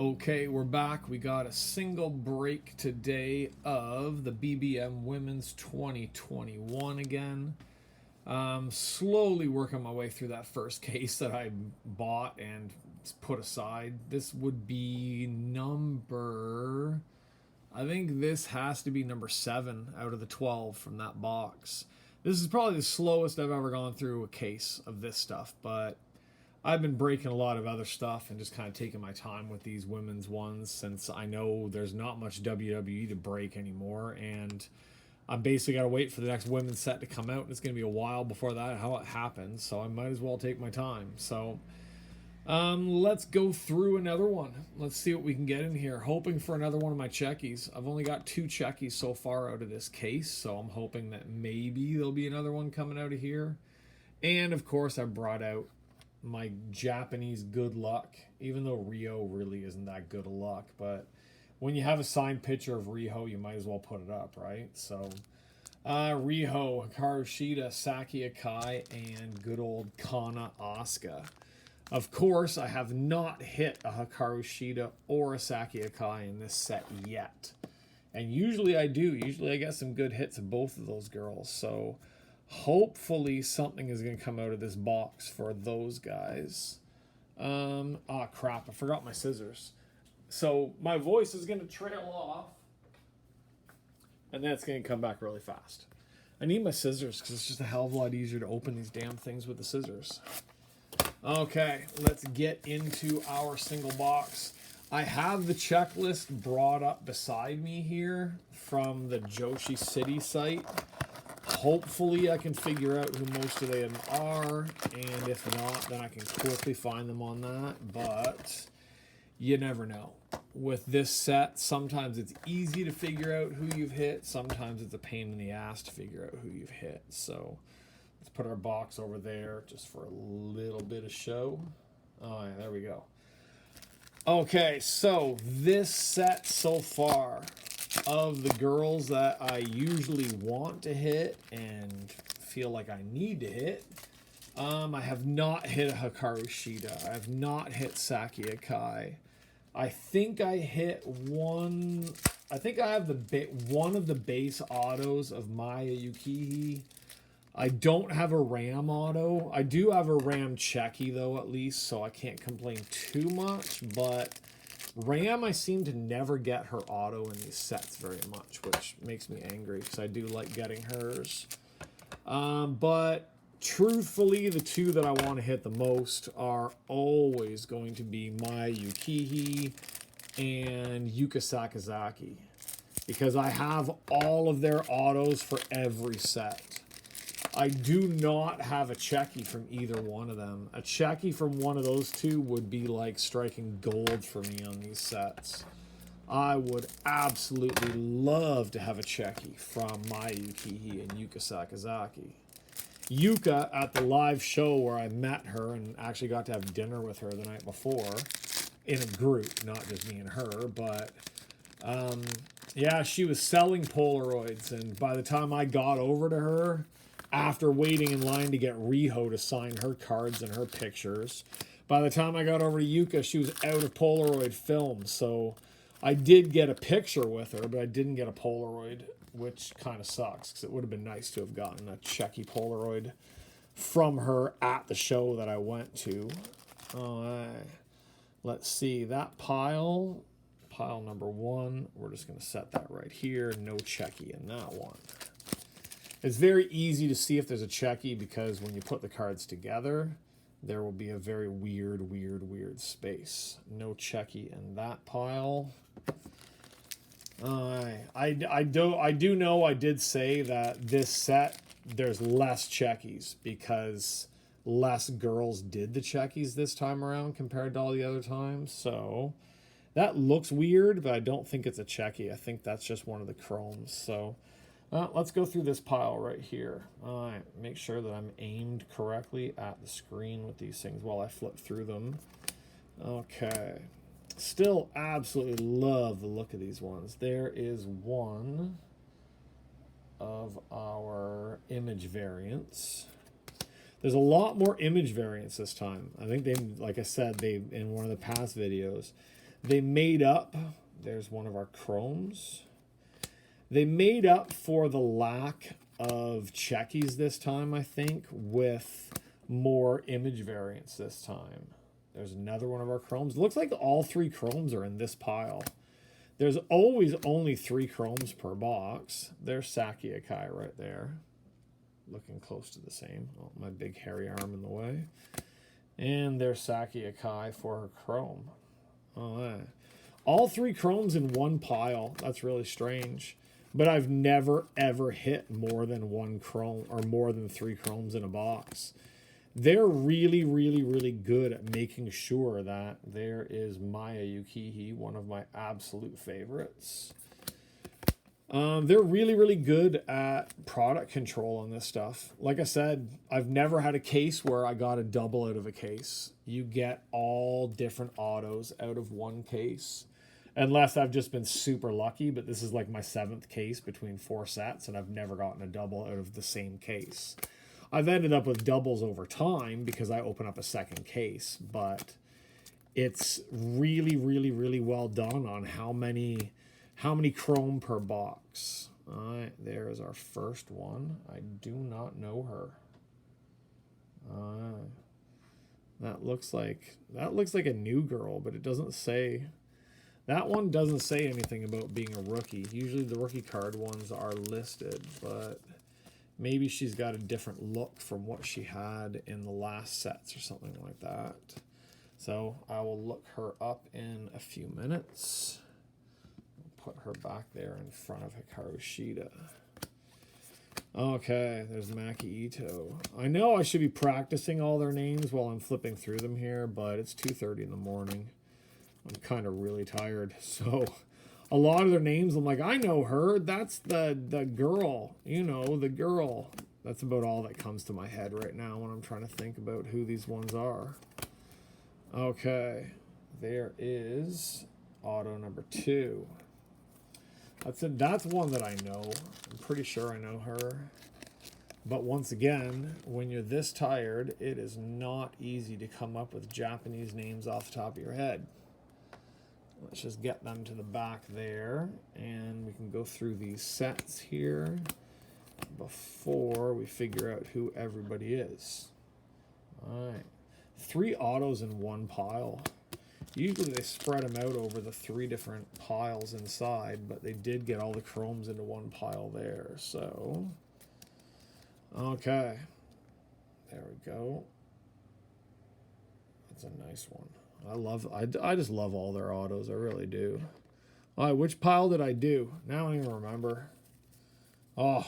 Okay, we're back. We got a single break today of the BBM Women's 2021 again. Slowly working my way through that first case that I bought and put aside. This would be number... I think this has to be number 7 out of the 12 from that box. This is probably the slowest I've ever gone through a case of this stuff, but I've been breaking a lot of other stuff and just kind of taking my time with these women's ones since I know there's not much WWE to break anymore, and I'm basically got to wait for the next women's set to come out, and it's going to be a while before that how it happens, so I might as well take my time. So let's go through another one. Let's see what we can get in here. Hoping for another one of my checkies. I've only got 2 checkies so far out of this case, so I'm hoping that maybe there'll be another one coming out of here. And of course I brought out my Japanese good luck, even though Riho really isn't that good of luck, but when you have a signed picture of Riho, you might as well put it up, right? So Riho, Hikaru Shida, Saki Akai, and good old Kana Asuka. Of course, I have not hit a Hikaru Shida or a Saki Akai in this set yet, and usually I do. Usually I get some good hits of both of those girls, so hopefully something is going to come out of this box for those guys. Crap, I forgot my scissors. So my voice is going to trail off, and then it's going to come back really fast. I need my scissors because it's just a hell of a lot easier to open these damn things with the scissors. Okay, let's get into our single box. I have the checklist brought up beside me here from the Joshi City site. Hopefully I can figure out who most of them are, and if not, then I can quickly find them on that, but you never know. With this set, sometimes it's easy to figure out who you've hit, sometimes it's a pain in the ass to figure out who you've hit. So let's put our box over there just for a little bit of show. Oh yeah, there we go. Okay, so this set so far, of the girls that I usually want to hit and feel like I need to hit, I have not hit a Hikaru Shida. I have not hit Saki Akai. I think I hit one. I think I have one of the base autos of Maya Yukihi. I don't have a Ram auto. I do have a Ram Checky though, at least, so I can't complain too much, but Ram, I seem to never get her auto in these sets very much, which makes me angry because I do like getting hers. But truthfully, the 2 that I want to hit the most are always going to be Maya Yukihi and Yuka Sakazaki, because I have all of their autos for every set. I do not have a Checky from either one of them. A Checky from one of those 2 would be like striking gold for me on these sets. I would absolutely love to have a Checky from Maya Yukihi and Yuka Sakazaki. Yuka, at the live show where I met her and actually got to have dinner with her the night before, in a group, not just me and her, but yeah, she was selling Polaroids, and by the time I got over to her, after waiting in line to get Riho to sign her cards and her pictures, by the time I got over to Yuka, she was out of Polaroid film. So I did get a picture with her, but I didn't get a Polaroid, which kind of sucks because it would have been nice to have gotten a Checky Polaroid from her at the show that I went to. Let's see, that pile number 1, we're just going to set that right here. No Checky in that one. It's very easy to see if there's a Checky because when you put the cards together, there will be a very weird space. No Checky in that pile. I do know I did say that this set, there's less Checkies because less girls did the Checkies this time around compared to all the other times. So that looks weird, but I don't think it's a Checky. I think that's just one of the chromes. So let's go through this pile right here. All right, make sure that I'm aimed correctly at the screen with these things while I flip through them. Okay. Still absolutely love the look of these ones. There is one of our image variants. There's a lot more image variants this time. I think they, like I said, in one of the past videos, They made up. There's one of our chromes. They made up for the lack of checkies this time, I think, with more image variants this time. There's another one of our chromes. Looks like all 3 chromes are in this pile. There's always only 3 chromes per box. There's Saki Akai right there. Looking close to the same. Oh, my big hairy arm in the way. And there's Saki Akai for her chrome. Oh, yeah. All 3 chromes in one pile. That's really strange. But I've never, ever hit more than 1 chrome or more than 3 chromes in a box. They're really, really, really good at making sure that there is Maya Yukihi, one of my absolute favorites. They're really, really good at product control on this stuff. Like I said, I've never had a case where I got a double out of a case. You get all different autos out of one case. Unless I've just been super lucky, but this is like my 7th case between 4 sets, and I've never gotten a double out of the same case. I've ended up with doubles over time because I open up a 2nd case, but it's really, really, really well done on how many chrome per box. All right, there is our first one. I do not know her. That looks like a new girl, but it doesn't say. That one doesn't say anything about being a rookie. Usually the rookie card ones are listed, but maybe she's got a different look from what she had in the last sets or something like that. So I will look her up in a few minutes. Put her back there in front of Hikaru Shida. Okay, there's Maki Ito. I know I should be practicing all their names while I'm flipping through them here, but it's 2:30 in the morning. I'm kind of really tired, so a lot of their names, I'm like, I know her. That's the girl, the girl. That's about all that comes to my head right now when I'm trying to think about who these ones are. Okay, there is auto number 2. That's one that I know. I'm pretty sure I know her. But once again, when you're this tired, it is not easy to come up with Japanese names off the top of your head. Let's just get them to the back there, and we can go through these sets here before we figure out who everybody is. All right, 3 autos in one pile. Usually they spread them out over the 3 different piles inside, but they did get all the chromes into one pile there. So, okay, there we go. That's a nice one. I just love all their autos. I really do. All right, which pile did I do? Now I don't even remember. Oh,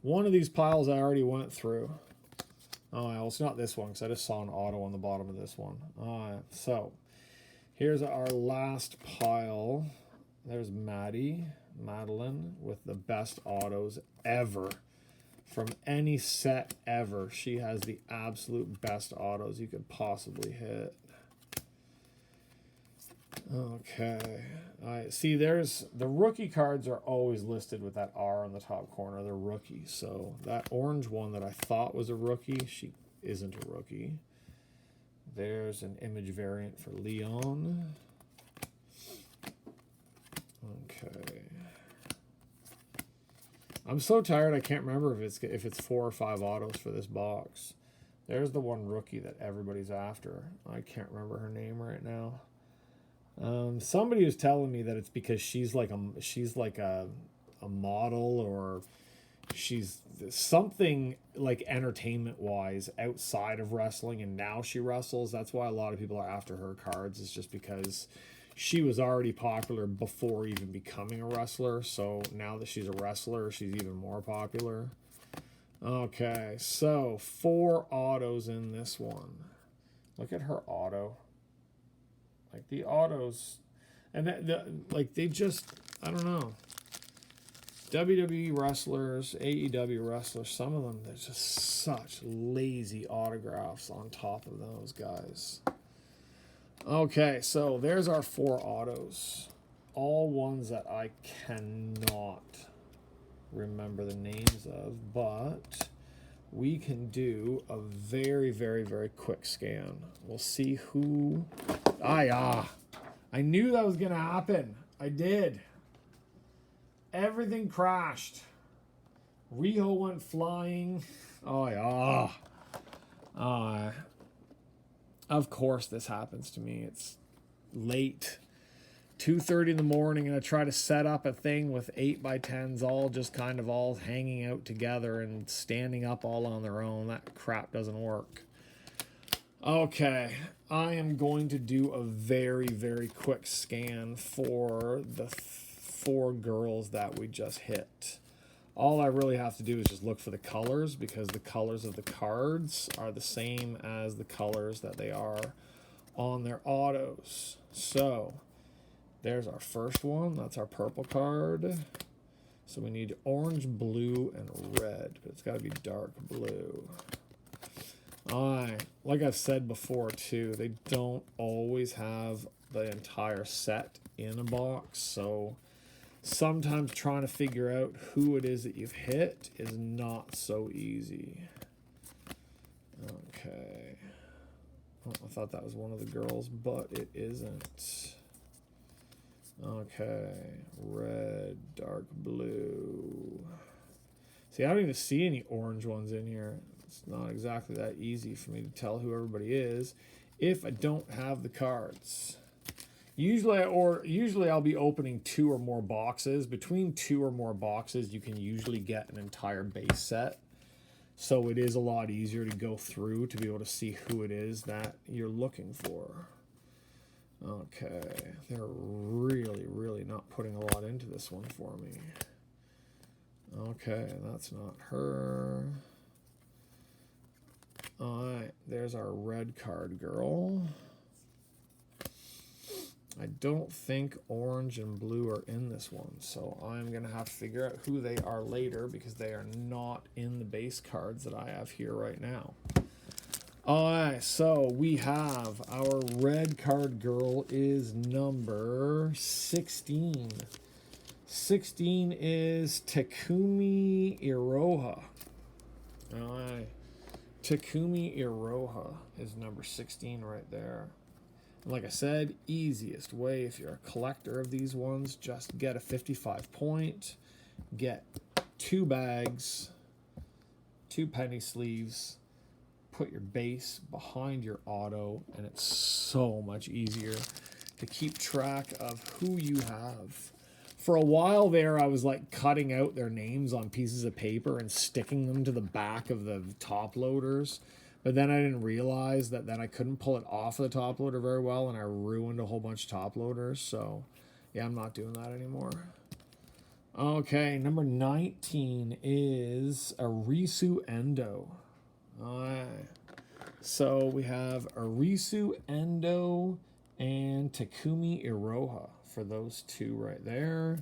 one of these piles I already went through. Oh, well, it's not this one because I just saw an auto on the bottom of this one. All right, so here's our last pile. There's Madeline with the best autos ever. From any set ever, she has the absolute best autos you could possibly hit. Okay, all right. See, there's the rookie cards are always listed with that R on the top corner. They're rookies. So that orange one that I thought was a rookie, she isn't a rookie. There's an image variant for Leon. Okay. I'm so tired I can't remember if it's 4 or 5 autos for this box. There's the one rookie that everybody's after. I can't remember her name right now. Somebody was telling me that it's because she's like a model, or she's something like entertainment wise outside of wrestling, and now she wrestles. That's why a lot of people are after her cards. It's just because she was already popular before even becoming a wrestler. So now that she's a wrestler, she's even more popular. Okay, so 4 autos in this one. Look at her auto. Like the autos, and they just, I don't know. WWE wrestlers, AEW wrestlers, some of them, there's just such lazy autographs on top of those guys. Okay, so there's our 4 autos. All ones that I cannot remember the names of, but we can do a very, very, very quick scan. We'll see who... I knew that was going to happen. I did. Everything crashed. Riho went flying. Oh, yeah. Of course this happens to me. It's late. 2:30 in the morning, and I try to set up a thing with 8x10s all just kind of all hanging out together and standing up all on their own. That crap doesn't work. Okay, I am going to do a very, very quick scan for the 4 girls that we just hit. All I really have to do is just look for the colors, because the colors of the cards are the same as the colors that they are on their autos. So there's our first one. That's our purple card. So we need orange, blue, and red, but it's got to be dark blue. Like I've said before too, they don't always have the entire set in a box, so sometimes trying to figure out who it is that you've hit is not so easy. Okay. Oh, I thought that was one of the girls, but it isn't. Okay. Red, dark blue. See, I don't even see any orange ones in here. It's not exactly that easy for me to tell who everybody is if I don't have the cards. Usually I'll be opening 2 or more boxes. Between 2 or more boxes, you can usually get an entire base set. So it is a lot easier to go through to be able to see who it is that you're looking for. Okay, they're really, really not putting a lot into this one for me. Okay, that's not her. Alright, there's our red card girl. I don't think orange and blue are in this one, so I'm going to have to figure out who they are later, because they are not in the base cards that I have here right now. Alright, so we have our red card girl is number 16. 16 is Takumi Iroha. Alright. Takumi Iroha is number 16 right there. And like I said, easiest way if you're a collector of these ones, just get a 55 point, get 2 bags, 2 penny sleeves, put your base behind your auto, and it's so much easier to keep track of who you have. For a while there, I was like cutting out their names on pieces of paper and sticking them to the back of the top loaders. But then I didn't realize that then I couldn't pull it off of the top loader very well, and I ruined a whole bunch of top loaders. So, yeah, I'm not doing that anymore. Okay, number 19 is Arisu Endo. Alright. So we have Arisu Endo and Takumi Iroha for those 2 right there.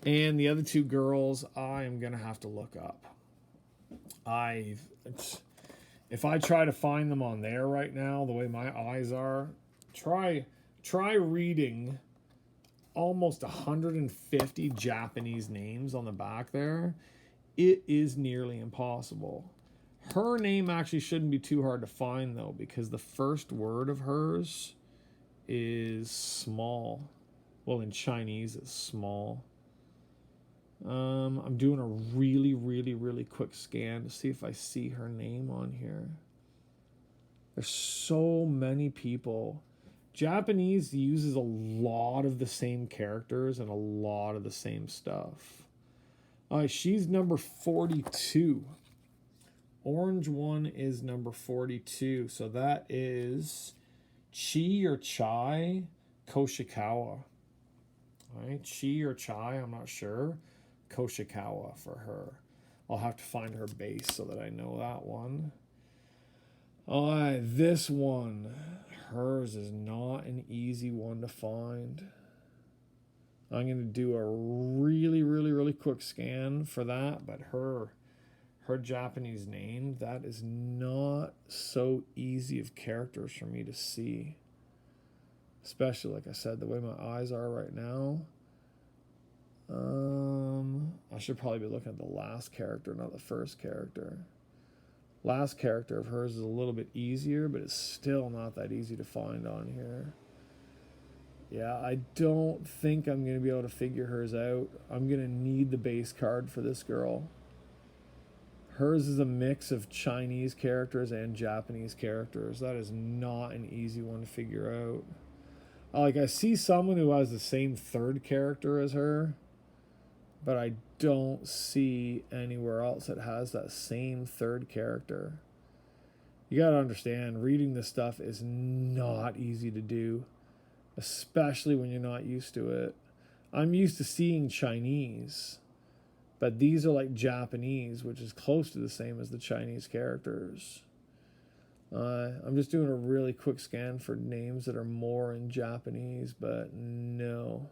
And the other 2 girls, I am going to have to look up. If I try to find them on there right now, the way my eyes are, try reading almost 150 Japanese names on the back there. It is nearly impossible. Her name actually shouldn't be too hard to find, though, because the first word of hers is small. Well, in Chinese, it's small. I'm doing a really, really, really quick scan to see if I see her name on here. There's so many people. Japanese uses a lot of the same characters and a lot of the same stuff. She's number 42. Orange one is number 42. So that is Chi or Chai Koshikawa. All right, Chi or Chai, I'm not sure. Koshikawa for her. I'll have to find her base so that I know that one. This one, hers is not an easy one to find. I'm going to do a really, really, really quick scan for that, but her Japanese name, that is not so easy of characters for me to see. Especially, like I said, the way my eyes are right now. I should probably be looking at the last character, not the first character. Last character of hers is a little bit easier, but it's still not that easy to find on here. Yeah, I don't think I'm going to be able to figure hers out. I'm going to need the base card for this girl. Hers is a mix of Chinese characters and Japanese characters. That is not an easy one to figure out. Like, I see someone who has the same third character as her, but I don't see anywhere else that has that same third character. You gotta understand, reading this stuff is not easy to do, especially when you're not used to it. I'm used to seeing Chinese, but these are like Japanese, which is close to the same as the Chinese characters. I'm just doing a really quick scan for names that are more in Japanese, but no.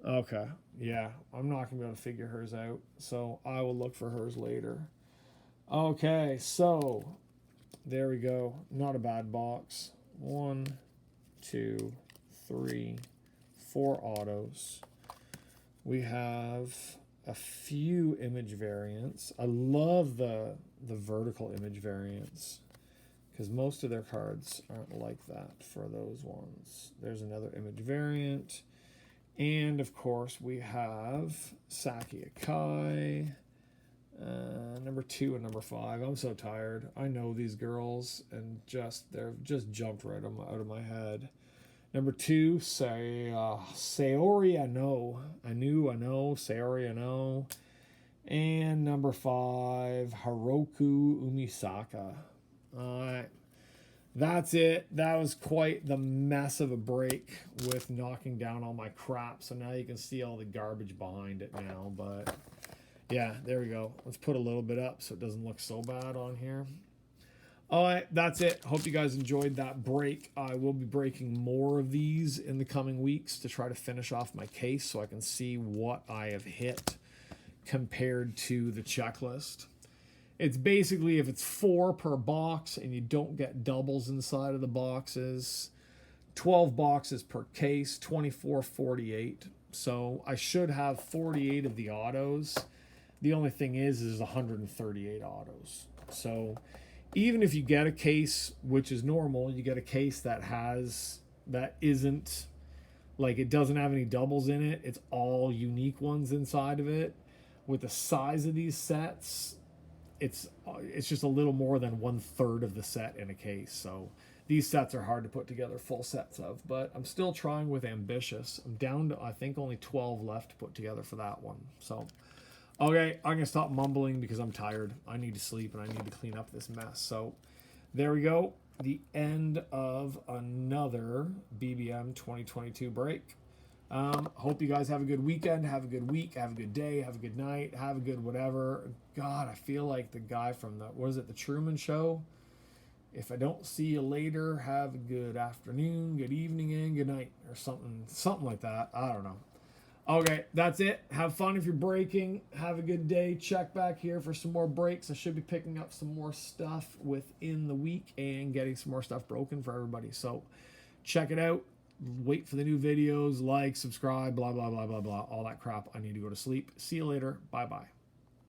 Okay, yeah, I'm not going to be able to figure hers out, so I will look for hers later. Okay, so there we go. Not a bad box. 1, 2, 3, 4 autos. We have a few image variants. I love the vertical image variants, because most of their cards aren't like that for those ones. There's another image variant. And, of course, we have Saki Akai, number 2 and number 5. I'm so tired. I know these girls, and they're just jumped right out of my head. Number 2, Saori Ano. Saori Ano. And number 5, Haruko Umisaka. Alright, that's it. That was quite the mess of a break with knocking down all my crap. So now you can see all the garbage behind it now. But yeah, there we go. Let's put a little bit up so it doesn't look so bad on here. Alright, that's it. Hope you guys enjoyed that break. I will be breaking more of these in the coming weeks to try to finish off my case so I can see what I have hit compared to the checklist. It's basically, if it's 4 per box and you don't get doubles inside of the boxes, 12 boxes per case, 24, 48. So I should have 48 of the autos. The only thing is 138 autos. So even if you get a case, which is normal, you get a case that isn't, like, it doesn't have any doubles in it. It's all unique ones inside of it. With the size of these sets, it's just a little more than 1/3 of the set in a case. So these sets are hard to put together full sets of, but I'm still trying with Ambitious. I'm down to, I think, only 12 left to put together for that one. So, okay, I'm going to stop mumbling because I'm tired. I need to sleep and I need to clean up this mess. So there we go. The end of another BBM 2022 break. Hope you guys have a good weekend, have a good week, have a good day, have a good night, have a good whatever. God, I feel like the guy from the Truman Show? If I don't see you later, have a good afternoon, good evening, and good night, or something like that. I don't know. Okay, that's it. Have fun if you're breaking. Have a good day. Check back here for some more breaks. I should be picking up some more stuff within the week and getting some more stuff broken for everybody. So check it out. Wait for the new videos. Like, subscribe, blah, blah, blah, blah, blah. All that crap. I need to go to sleep. See you later. Bye-bye.